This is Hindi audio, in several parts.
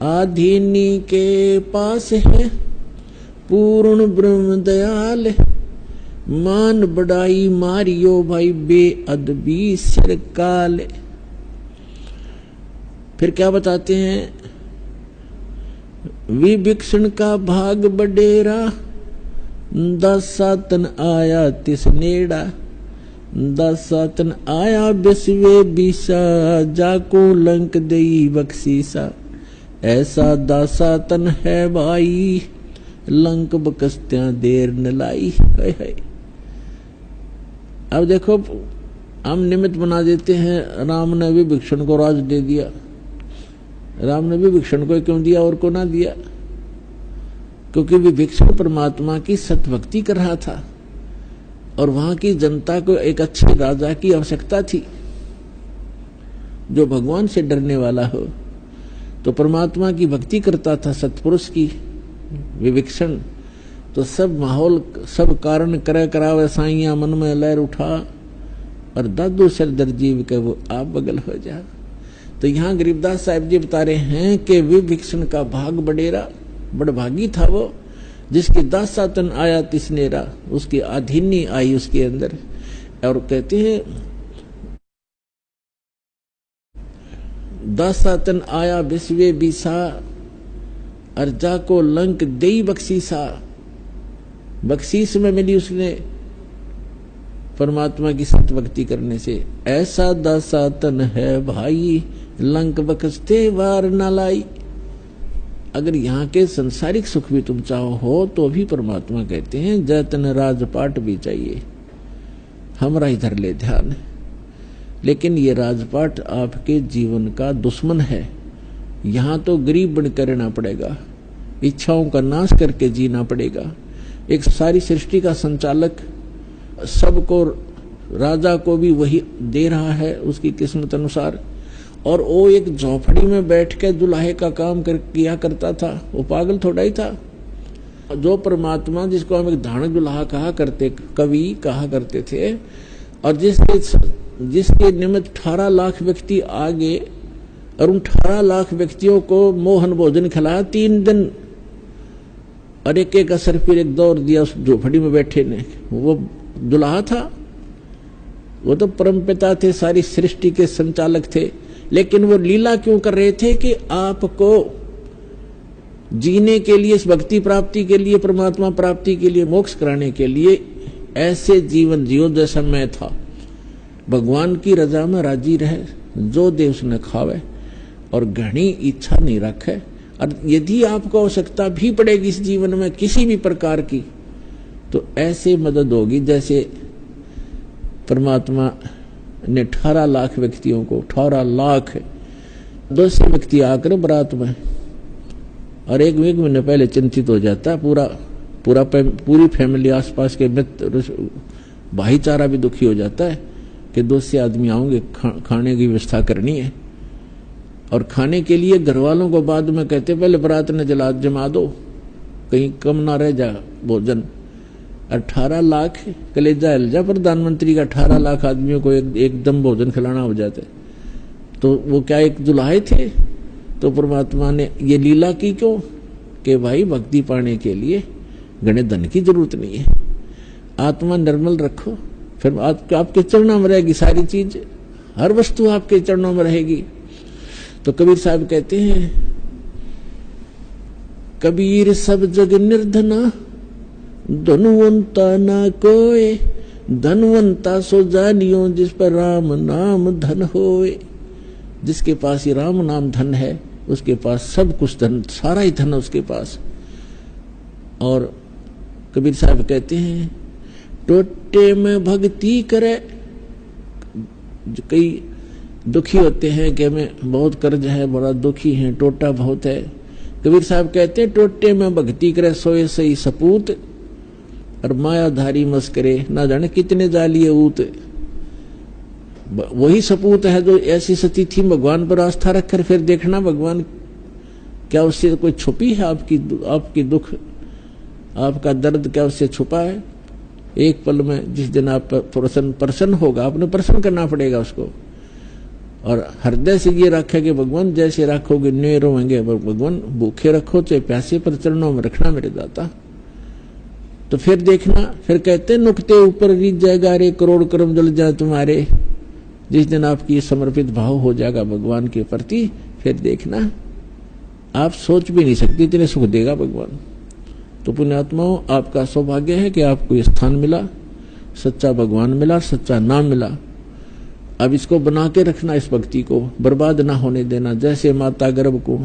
आधीनी के पास है पूर्ण ब्रह्म दयाल। मान बढ़ाई मारियो भाई बेअदबी सिर काल। फिर क्या बताते हैं, विभीषण का भाग बडेरा, दासातन आया तिस नेड़ा। दासातन आया बिस्वे बीसा, जाको लंक दई बख्शीसा। ऐसा दासातन है भाई, लंक बकस्त्यां देर न लाई। है। अब देखो, हम निमित्त बना देते हैं, राम ने विभीषण को राज दे दिया। राम ने विभीषण को क्यों दिया और को ना दिया? क्योंकि विभीषण परमात्मा की सतभक्ति कर रहा था और वहां की जनता को एक अच्छे राजा की आवश्यकता थी जो भगवान से डरने वाला हो। तो परमात्मा की भक्ति करता था, सतपुरुष की विभीषण। तो सब माहौल, सब कारण करे करावे साइया, मन में लहर उठा और दादू सिर दर्जीव के वो आप बगल हो जा। तो यहाँ गरीबदास साहब जी बता रहे हैं कि विभीषण का भाग बडेरा, बड़भागी था वो, जिसके दासातन आया तिसनेरा, उसकी आधीनी आई उसके अंदर। और कहते हैं दासातन आया विश्वे बीसा, अर्जा को लंक देई बख्शीसा। बख्शीश में मिली उसने परमात्मा की सतभक्ति करने से। ऐसा दासातन है भाई, लंक बख्शते वार न लाई। अगर यहाँ के संसारिक सुख भी तुम चाहो हो तो भी परमात्मा कहते हैं जतन राजपाट भी चाहिए, हमरा इधर ले ध्यान। लेकिन ये राजपाट आपके जीवन का दुश्मन है। यहाँ तो गरीब बनकर रहना पड़ेगा, इच्छाओं का नाश करके जीना पड़ेगा। एक सारी सृष्टि का संचालक सबको, राजा को भी वही दे रहा है उसकी किस्मत अनुसार। और वो एक झोपड़ी में बैठ के दुल्हे का काम किया करता था, वो पागल थोड़ा ही था। जो परमात्मा, जिसको हम एक धानक दुल्हा कहा करते, कवि कहा करते थे, और जिसके निमित्त 18 लाख व्यक्ति आगे और उन 18 लाख व्यक्तियों को मोहन भोजन खिलाया 3 दिन, और एक एक असर फिर एक दौर दिया उस झोपड़ी में बैठे ने। वो दुल्हा था, वो तो परमपिता थे, सारी सृष्टि के संचालक थे। लेकिन वो लीला क्यों कर रहे थे कि आपको जीने के लिए, इस भक्ति प्राप्ति के लिए, परमात्मा प्राप्ति के लिए, मोक्ष कराने के लिए ऐसे जीवन जियो जैसा मैं था। भगवान की रजा में राजी रहे, जो दे उसने खावे, और घनी इच्छा नहीं रखे। और यदि आपको आवश्यकता भी पड़ेगी इस जीवन में किसी भी प्रकार की, तो ऐसे मदद होगी जैसे परमात्मा ने 18 लाख व्यक्तियों को, 18 लाख 200 व्यक्ति आकर बारात में, और एक महीने पहले चिंतित हो जाता है पूरी फैमिली, आसपास के मित्र, भाईचारा भी दुखी हो जाता है कि 200 आदमी आओगे, खाने की व्यवस्था करनी है। और खाने के लिए घर वालों को बाद में कहते पहले बारात ने जमा दो, कहीं कम ना रह जा भोजन। 18 लाख कलेजा हिलजा, प्रधानमंत्री का 18 लाख आदमियों को एकदम भोजन खिलाना हो जाता है। तो वो क्या एक दुल्हाए थे? तो परमात्मा ने ये लीला की क्यों? कि भाई भक्ति पाने के लिए घने धन की जरूरत नहीं है, आत्मा निर्मल रखो, फिर आपके चरणों में रहेगी सारी चीज, हर वस्तु आपके चरणों में रहेगी। तो कबीर साहब कहते हैं, कबीर सब जग निर्धना, धनवंता ना कोय, धनवंता सो जानियो जिस पर राम नाम धन होए। जिसके पास ही राम नाम धन है, उसके पास सब कुछ धन, सारा ही धन उसके पास। और कबीर साहब कहते हैं, टोटे में भक्ति करे। कई दुखी होते हैं कि हमें बहुत कर्ज है, बड़ा दुखी है, टोटा बहुत है। कबीर साहब कहते हैं, टोटे में भक्ति करे सोए सही सपूत, और मायाधारी मस्करे ना जाने कितने जालिए ऊत। वही सपूत है जो ऐसी सती थी, भगवान पर आस्था रखकर फिर देखना भगवान क्या उससे कोई छुपी है, आपकी दुख, आपका दर्द क्या उससे छुपा है? एक पल में जिस दिन आप प्रसन्न होगा, आपने प्रसन्न करना पड़ेगा उसको। और हृदय से ये रखे कि भगवान जैसे रखोगे न्यू रोएंगे, भगवान भूखे रखो चाहे प्यासे पर चरणों में रखना मेरे दाता। तो फिर देखना, फिर कहते नुकते ऊपर रीत जाएगा रे करोड़ कर्म जल जाए तुम्हारे। जिस दिन आपकी समर्पित भाव हो जाएगा भगवान के प्रति, फिर देखना आप सोच भी नहीं सकते इतने सुख देगा भगवान। तो पुण्यात्माओं, आपका सौभाग्य है कि आपको ये स्थान मिला, सच्चा भगवान मिला, सच्चा नाम मिला। अब इसको बना के रखना, इस भक्ति को बर्बाद ना होने देना। जैसे माता गर्भ को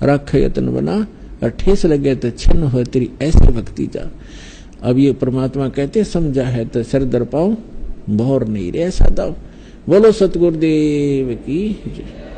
रख यत्न बना, और ठेस लगे तो छिन्न हो तेरी ऐसी भक्ति जा। अब ये परमात्मा कहते समझा है तो सिर दर पाओ, भौर नहीं रे ऐसा दाव। बोलो सतगुरुदेव की जय।